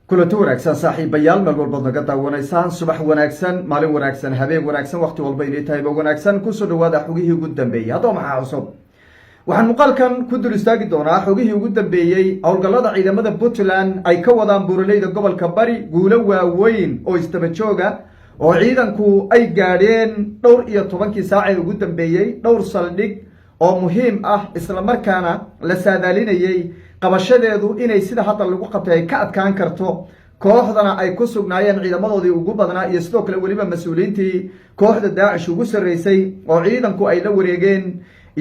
kulanti wanaagsan saaxiibayaal meel walbaad naga daawanaysaan subax wanaagsan maalin wanaagsan habeen wanaagsan waqti walba inay tahayba wanaagsan kusoo dhawaada xogihii ugu dambeeyey haddaba maxaa cusub waxaan muuqaalkan ku dul istaagi doonaa xogihii ugu dambeeyey howlgallada ciidamada puntland ay ka wadaan buuraleyda gobolka bari guulo waaweyn oo isdaba jooga oo ciidanku ay gaadheen dhowr iyo tobankii saacee ugu dambeeyey dhowr saldhig oo muhiim ah islamarkaana la saadaalinayey qabashadeedu inay sida hadda lagu qabtay ay ka adkaan karto kooxdana ay ku sugnaayeen ciidamadoodii ugu badnaa iyo sidoo kale weliba mas-uuliyiintii kooxda daacish ugu sarreysay oo ciidanku ay la wareegeen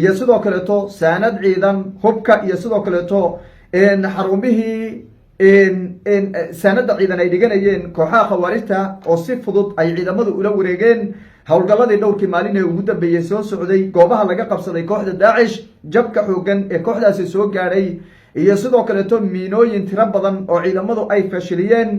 iyo sidoo kaleeto saanad ciidan hubka iyo sidoo kaleeto xarumihii saanada ciidan ay dhiganayeen kooxaha khawaarijta oo si fudud ay ciidamadu ula wareegeen howlgalladii dhowrkii maalin ee ugu dambeeyey soo socday goobaha laga qabsaday kooxda daacish jabka xoogan ee kooxdaasi soo gaadhay iyo sidoo kaleeto miinooyin tiro badan oo ciidamadu ay fashiliyeen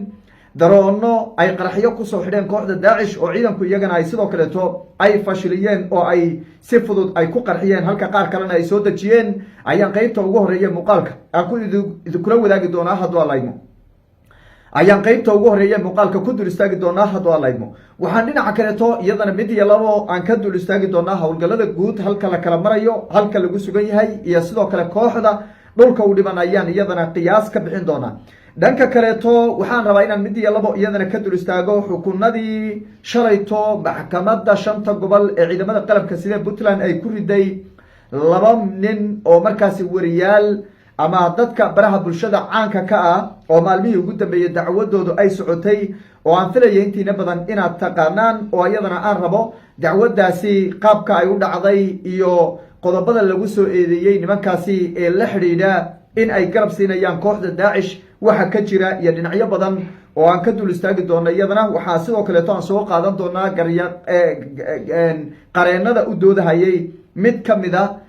daroono ay qaraxyo kusoo xidheen kooxda daacish oo ciidanku iyagana ay sidoo kaleeto ay fashiliyeen oo ay si fudud ay ku qarxiyeen halka qaar kalena ay soo dejiyeen ayaan qeybta ugu horreeya muuqaalka aan ku idinkula wadaagi doonaa hadduu alaymo ayaan qeybta ugu horreeya muuqaalka ku dul istaagi doonaa hadduu alaymo waxaan dhinaca kaleeto iyadana mid iyo labo aan ka dul istaagi doonaa howlgallada guud halka la kala marayo halka lagu sugan yahay iyo sidoo kale kooxda dhulka u dhiban ayaan iyadana qiyaas ka bixin doonaa dhanka kaleeto waxaan rabaa inaan mid iyo labo iyadana ka dul istaago xukunadii shalayto maxkamadda shanta gobol ee ciidamada qalabka sida puntland ay ku riday laba nin oo markaasi wariyaal ama dadka baraha bulshada caanka ka ah oo maalmihii ugu dambeeyey dacwadoodu ay socotay oo aan filaya intiina badan inaad taqaanaan oo iyadana aan rabo dacwaddaasi qaabka ay u dhacday iyo qodobada lagu soo eedeeyey nimankaasi ee la xidhiidha in ay garab siinayaan kooxda daacish waxa ka jira iyo dhinacyo badan oo aan ka dul istaagi doona iyadana waxaa sidoo kaleeto aan soo qaadan doonaa qareenada u doodahayay mid ka mid a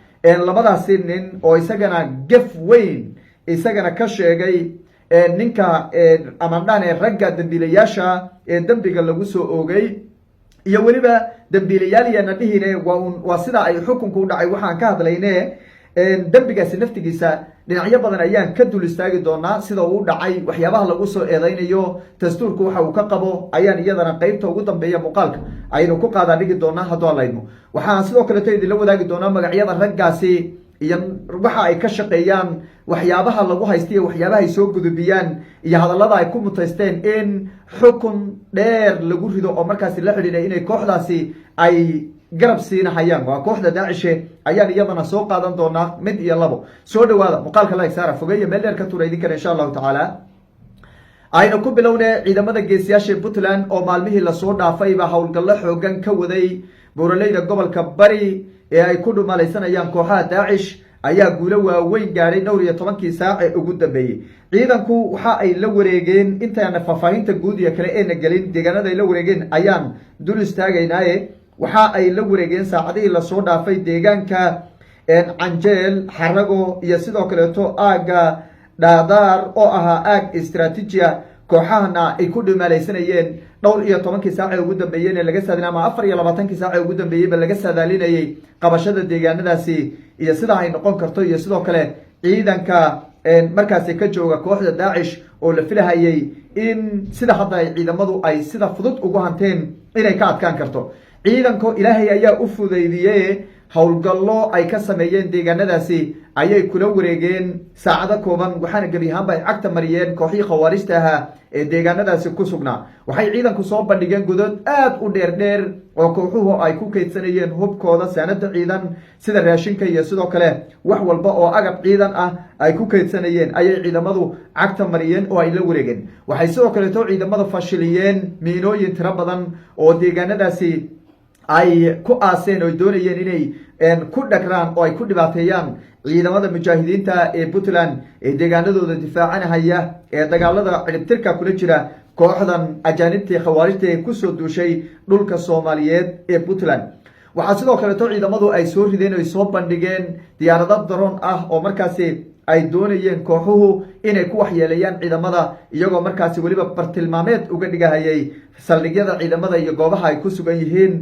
labadaasi nin oo isagana gef weyn isagana ka sheegay ninka amandhan ragga dambiilayaasha ee dembiga lagu soo oogay iyo weliba dambiilayaal iyana dhihine waa sida ay xukunku u dhacay waxaan ka hadlayne dembigaasi naftigiisa dhinacyo badan ayaan ka dul istaagi doonaa sida uu dhacay waxyaabaha lagu soo eedaynayo dastuurku waxa uu ka qabo ayaan iyadana qeybta ugu dambeeya muuqaalka aynu ku qaadaa dhigi doonaa hadduu alayno waxaan sidoo kaleeto idinla wadaagi doonaa magacyada raggaasi iyo waxa ay ka shaqeeyaan waxyaabaha lagu haystiyo waxyaabaha ay soo gudubiyaan iyo hadallada ay ku mutaysteen in xukun dheer lagu rido oo markaasi la xidhiidha inay kooxdaasi ay garab siinahayaan waa kooxda daacishe ayaan iyadana soo qaadan doonaa mid iyo labo soo dhawaada muuqaalka like saara fogeeya meel dheer ka tura idinkana insha allahu tacaala aynu ku bilowne ciidamada geesiyaasha puntland oo maalmihii lasoo dhaafayba howlgallo xoogan ka waday buuraleyda gobolka bari ee ay ku dhumalaysanayaan kooxaha daacish ayaa guulo waaweyn gaadhay dhowr iyo tobankii saac ee ugu dambeeyey ciidanku waxa ay la wareegeen intaana faahfaahinta guud iyo kale eena gelin deegaanada ay la wareegeen ayaan dul istaagaynaaye waxa ay la wareegeen saacadihii lasoo dhaafay deegaanka canjeel xarago iyo sidoo kaleeto aagga dhaadaar oo ahaa aag istraatiijia kooxahana ay ku dhimaalaysanayeen dhowr iyo tobankii saacee ugu dambeeyeen ee laga saadalin ama 24 saacee ugu dambeeyeyba laga saadaalinayay qabashada deegaanadaasi iyo sida ay noqon karto iyo sidoo kale ciidanka markaasi ka jooga kooxda daacish oo la filahayay in sida hadda ay ciidamadu ay sida fudud ugu hanteen inay ka adkaan karto ciidanku ilaahay ayaa u fudaydiyey howlgallo ay ka sameeyeen deegaanadaasi ayay kula wareegeen saacado kooban waxaana gebi ahaanba ay cagta mariyeen kooxihii khawaarijta ahaa ee deegaanadaasi ku sugnaa waxay ciidanku soo bandhigeen godod aad u dheerdheer oo kooxuhu ay ku kaydsanayeen hubkooda saanada ciidan sida raashinka iyo sidoo kale wax walba oo agab ciidan ah ay ku kaydsanayeen ayay ciidamadu cagta mariyeen oo ay la wareegeen waxay sidoo kaleeto ciidamada fashiliyeen miinooyin tiro badan oo deegaanadaasi ay ku aaseen oo doonayeen inay ku dhagraan oo ay ku dhibaateeyaan ciidamada mujaahidiinta ee puntland ee deegaanadooda difaacanahaya ee dagaalada ciribtirka kula jira kooxdan ajaanibtii khawaarijta ee kusoo duushay dhulka soomaaliyeed ee puntland waxaa sidoo kaleeto ciidamadu ay soo rideen o ay soo bandhigeen diyaarado daroon ah oo markaasi ay doonayeen kooxuhu inay ku waxyeeleeyaan ciidamada iyagoo markaasi weliba bartilmaameed uga dhigahayay saldhigyada ciidamada iyo goobaha ay ku sugan yihiin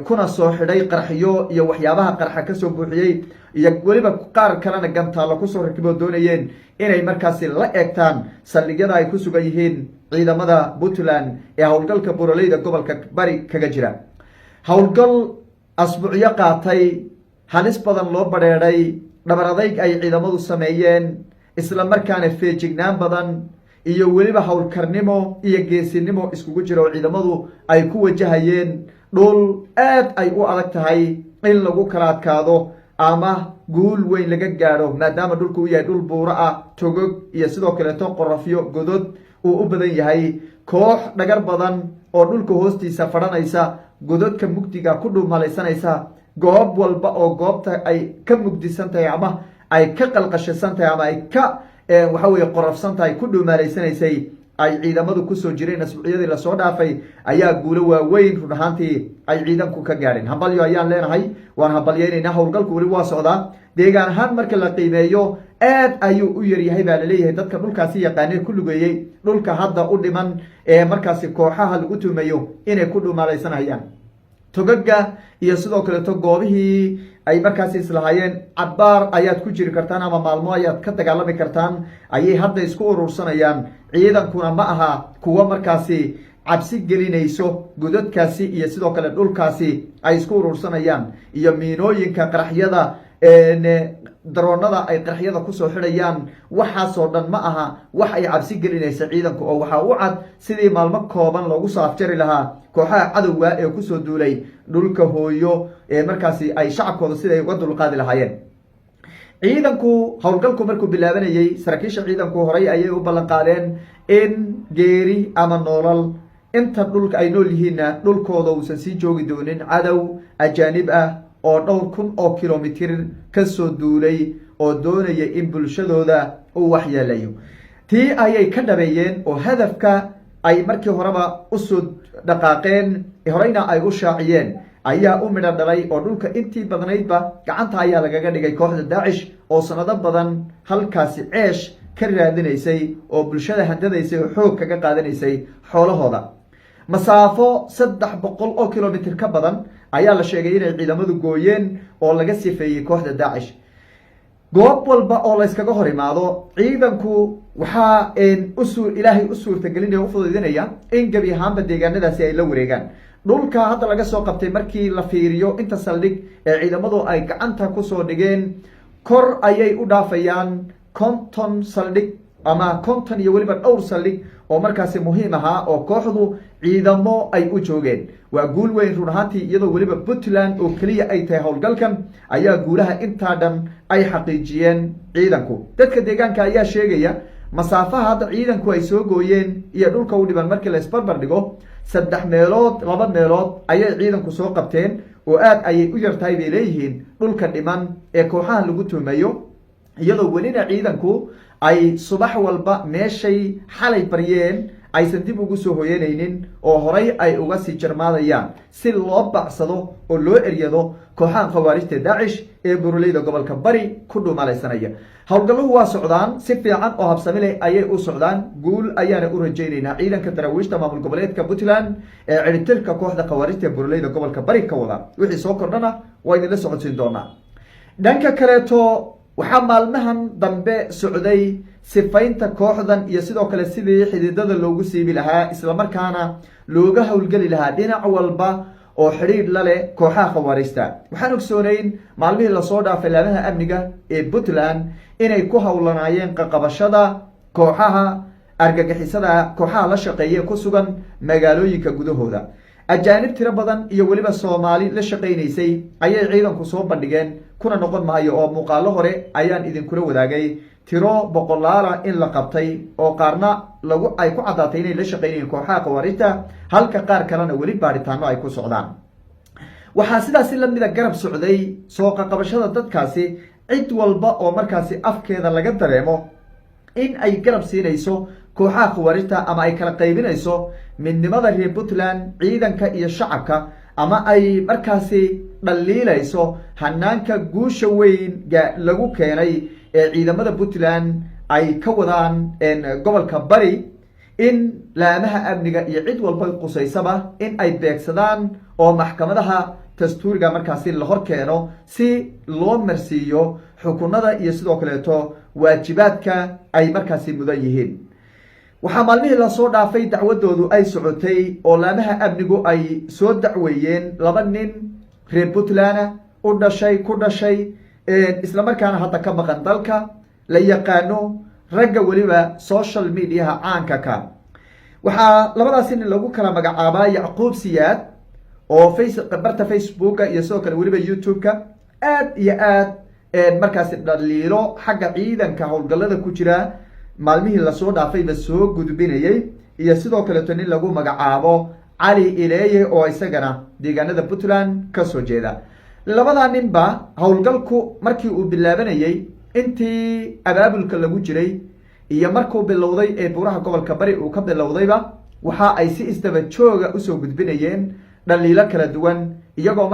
kuna soo xidhay qarxiyo iyo waxyaabaha qarxa kasoo buuxiyey iyo weliba qaar kalena gantaallo kusoo rakiboo doonayeen inay markaasi la eegtaan saldhigyada ay ku sugan yihiin ciidamada puntland ee howlgalka buraleyda gobolka bari kaga jira. howlgal asbuucyo qaatay, halis badan loo badheedhay, dhabar adayg ay ciidamadu sameeyeen, isla markaana feejignaan badan iyo weliba howlkarnimo iyo geesinimo iskugu jira oo ciidamadu ay ku wajahayeen dhul aad ay u adag tahay in lagu kala adkaado ama guul weyn laga gaadho, maadaama dhulku uu yahay dhul buuro ah, togog iyo sidoo kaleeto qorafyo godod uu u badan yahay. koox dhagar badan oo dhulka hoostiisa fadhanaysa, gododka mugdiga ku dhuumalaysanaysa, goob walba oo goobta ay ka mugdisan tahay ama ay ka qalqashisan tahay ama ay ka waxa weye qorafsan tahay ku dhuumaalaysanaysay ay ciidamadu kusoo jireen asbuucyadii lasoo dhaafay ayaa guulo waaweyn run ahaantii ay ciidanku ka gaadheen. hambalyo ayaan leenahay, waan hambalyeynaynaa. howlgalku weli waa socdaa. deegaan ahaan marka la qiimeeyo aad ayuu u yaryahay baa laleeyahay dadka dhulkaasi yaqaanee ku lugeeyey dhulka hadda u dhiman ee markaasi kooxaha lagu tuumayo inay ku dhuumaalaysanayaan. togaga iyo sidoo kaleeto goobihii ay markaasi islahaayeen cabaar ayaad ku jiri kartaan ama maalmo ayaad ka dagaalami kartaan ayay hadda isku urursanayaan. ciidankuna ma aha kuwa markaasi cabsi gelinayso godadkaasi iyo sidoo kale dhulkaasi ay isku urursanayaan iyo miinooyinka qaraxyada daroonada ay qaraxyada kusoo xidhayaan. waxaasoo dhan ma aha wax ay cabsi gelinaysa ciidanku, oo waxaa u cad sidii maalmo kooban loogu soo afjari lahaa kooxaha cadowga ee kusoo duulay dhulka hooyo ee markaasi ay shacabkooda siday uga dulqaadi lahaayeen. ciidanku howlgalku markuu bilaabanayey saraakiisha ciidanku horay ayay u ballan qaadeen in geeri ama noolal inta dhulka ay nool yihiinna dhulkooda uusan sii joogi doonin cadow ajaanib ah oo dhowr kun oo kilomitir kasoo duulay oo doonaya in bulshadooda uu waxyeelayo. tii ayay ka dhabeeyeen oo hadafka ay markii horeba usoo dhaqaaqeen horeyna ay u shaaciyeen ayaa u midho dhalay oo dhulka intii badnaydba gacanta ayaa lagaga dhigay kooxda daacish oo sanado badan halkaasi ceesh ka raadinaysay oo bulshada handadaysay oo xoog kaga qaadanaysay xoolahooda. masaafo 300 oo kilomitir ka badan ayaa la sheegay inay ciidamadu gooyeen oo laga sifeeyey kooxda daacish. goob walba oo la iskaga hor imaado ciidanku waxaa ilaahay u suurtagelinaya u fududeynaya in gebi ahaanba deegaanadaasi ay la wareegaan. dhulka hadda laga soo qabtay markii la fiiriyo inta saldhig ee ciidamadu ay gacanta kusoo dhigeen kor ayay u dhaafayaan 50 saldhig ama 50 iyo weliba dhowr saldhig oo markaasi muhiim ahaa oo kooxdu ciidamo ay u joogeen. waa guul weyn run ahaantii, iyadoo weliba puntland oo keliya ay tahay howlgalkan ayaa guulaha intaa dhan ay xaqiijiyeen ciidanku. dadka deegaanka ayaa sheegaya masaafaha hadda ciidanku ay soo gooyeen iyo dhulka u dhiban markii la isbarbar dhigo 3 meelood 2 meelood ayay ciidanku soo qabteen oo aad ayay u yartahay bay leeyihiin dhulka dhiman ee kooxaha lagu tuumayo, iyadoo welina ciidanku ay subax walba meeshay xalay baryeen aysan dib ugu soo hoyanaynin oo horay ay uga sii jarmaadayaan si loo bacsado oo loo eryado kooxaha khawaarijta daacish ee buraleyda gobolka bari ku dhuumalaysanaya. howlgalluhu waa socdaan, si fiican oo habsami leh ayay u socdaan. guul ayaana u rajaynaynaa ciidanka daraawiishta maamul goboleedka puntland ee ciribtirka kooxda khawaarijta ee buraleyda gobolka bari ka wada. wixii soo kordhana waa idinla socodsiin doonaa. dhanka kaleeto waxaa maalmahan dambe socday sifaynta kooxdan iyo sidoo kale sidii xididada loogu siibi lahaa islamarkaana looga howlgeli lahaa dhinac walba oo xidhiidh la leh kooxaha khawaarijta. waxaan ogsoonayn maalmihii lasoo dhaafay laamaha amniga ee puntland inay ku howlanaayeen qaqabashada kooxaha argagixisada, kooxaha la shaqeeye ku sugan magaalooyinka gudahooda. ajaanib tiro badan iyo weliba soomaali la shaqaynaysay ayay ciidanku soo bandhigeen, kuna noqon maayo oo muuqaalo hore ayaan idinkula wadaagay tiro boqolaala in la qabtay oo qaarna ay ku caddaatay inay la shaqaynayeen kooxaha khawaarijta halka qaar kalena weli baaritaano ay ku socdaan. waxaa sidaasi lamida garab socday soo qaqabashada dadkaasi cid walba oo markaasi afkeeda laga dareemo in ay garab siinayso kooxaha khawaarijta ama ay kala qaybinayso midnimada reer puntland ciidanka iyo shacabka, ama ay markaasi dhaliilayso hanaanka guusha weyn lagu keenay ciidamada puntland ay ka wadaan gobolka bari in laamaha amniga iyo cid walba qusaysaba in ay beegsadaan oo maxkamadaha dastuuriga markaasi la hor keeno si loo marsiiyo xukunada iyo sidoo kaleeto waajibaadka ay markaasi mudan yihiin waxaa maalmihii lasoo dhaafay dacwadoodu ay socotay oo laamaha amnigu ay soo dacweeyeen laba nin reer puntland ku dhashay islamarkaana hadda ka maqan dalka la yaqaano ragga weliba social mediaha caanka ka waxaa labadaasi nin lagu kala magacaabaa yacquub siyaad oo barta facebooka iyo sidoo kale weliba youtube-ka aad iyo aad markaasi dhaliilo xagga ciidanka howlgallada ku jira maalmihii lasoo dhaafayba soo gudbinayay iyo sidoo kaleeto nin lagu magacaabo cali ileeye oo isagana deegaanada puntland kasoo jeeda labadaa ninba howlgalku markii uu bilaabanayay intii abaabulka lagu jiray iyo markuu bilowday ee buuraha gobolka bari uu ka bilowdayba waxa ay si isdaba jooga usoo gudbinayeen dhaliilo kala duwan iyagoo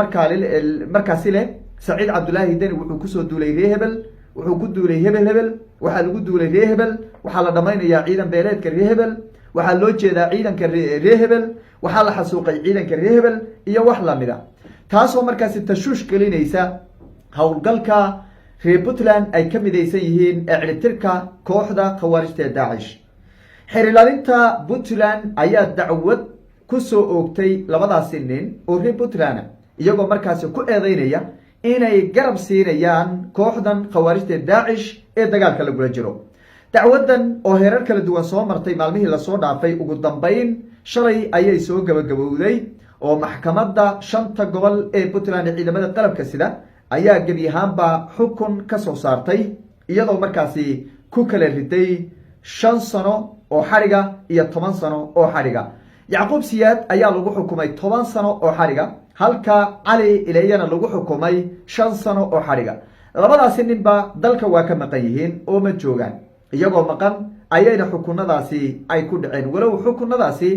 markaasi leh saciid cabdulaahi deni wuxuu kusoo duulay ree hebel wuxuu ku duulay hebel waxaa lagu duulay ree hebel waxaa la dhammaynayaa ciidan beeleedka ree hebel waxaa loo jeedaa ciidanka ree hebel waxaa la xasuuqay ciidanka ree hebel iyo wax lamida taasoo markaasi tashuush gelinaysa howlgalka reer puntland ay ka midaysan yihiin eclitirka kooxda khawaarijta ee daacish xerilaalinta puntland ayaa dacwad kusoo oogtay labadaasi nin oo reer puntland iyagoo markaasi ku eedeynaya inay garab siinayaan kooxdan khawaarijta daacish ee dagaalka lagula jiro dacwadan oo heerar kala duwan soo martay maalmihii lasoo dhaafay ugu dambeyn shalay ayay soo gabagabowday oo maxkamadda 5 gobol ee puntland ee ciidamada qalabka sida ayaa gebi ahaanba xukun ka soo saartay iyadoo markaasi ku kala riday 5 sano oo xariga iyo 10 sano oo xariga yacquub siyaad ayaa lagu xukumay 10 sano oo xariga halka cali ileeyana lagu xukumay 5 sano oo xariga labadaasi ninba dalka waa ka maqan yihiin oo ma joogaan iyagoo maqan ayayna xukunadaasi ay ku dhaceen walow xukunadaasi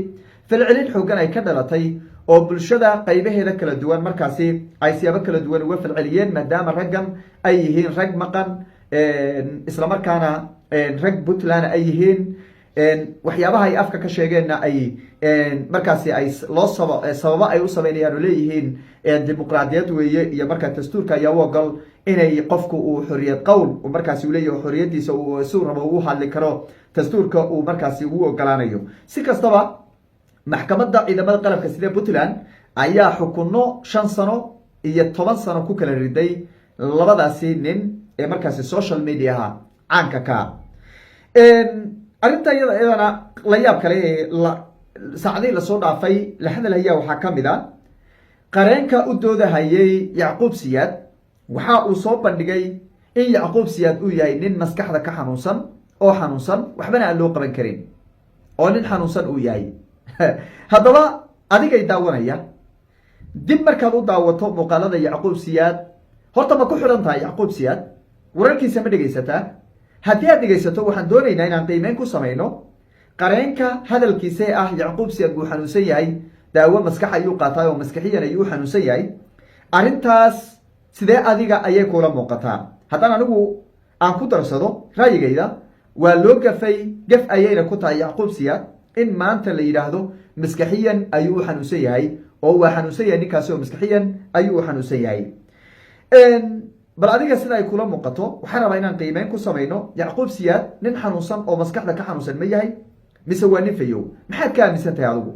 falcelin xoogan ay ka dhalatay oo bulshada qaybaheeda kala duwan markaasi ay siyaabo kala duwan uga falceliyeen maadaama raggan ay yihiin rag maqan islamarkaana rag puntland ay yihiin waxyaabaha ay afka ka sheegeenna ay markaasi ay sababo ay u sameynayaan oo leeyihiin dimuqraadiyad weeye iyo markaa dastuurka ayaa u ogol inay qofku uu xoriyad qowl markaasi uu leeyahay xoriyadiisa uu si rabo ugu hadli karo dastuurka uu markaasi ugu ogolaanayo si kastaba maxkamadda ciidamada qalabka sida puntland ayaa xukuno 5 sano iyo 10 sano ku kala riday labadaasi nin ee markaasi social mediaha caanka ka arrinta iyadana la yaab kale ee saacadii lasoo dhaafay la hadalaya waxaa ka mid a qareenka u doodahayay yacquub siyaad waxa uu soo bandhigay in yacquub siyaad uu yahay nin maskaxda ka xanuunsan waxbana aan loo qaban karin oo nin xanuunsan uu yahay haddaba adigay daawanaya dib markaad u daawato muuqaalada yacquub siyaad horta ma ku xidhan tahay yacquub siyaad wararkiisa ma dhegaysataa haddii aad dhegaysato waxaan doonaynaa inaan qiimeyn ku samayno qareenka hadalkiisee ah yacquub siyaad buu xanuunsan yahay daawo maskax ayuu qaataay oo maskaxiyan ayuu xanuunsan yahay arrintaas sidee adiga ayay kula muuqataa haddaan anigu aan ku darsado raayigayda waa loo gaf ayayna ku tahay yacquub siyaad in maanta la yidhaahdo maskaxiyan ayuu u xanuunsan yahay oo waa xanuunsan yahay ninkaasi oo maskaxiyan ayuu u xanuunsan yahay bal adiga sida ay kula muuqato waxaan rabaa inaan qiimeyn ku samayno yacquub siyaad nin xanuunsan oo maskaxda ka xanuunsan ma yahay mise waa nin fayow maxaad ka aaminsan tahay adigu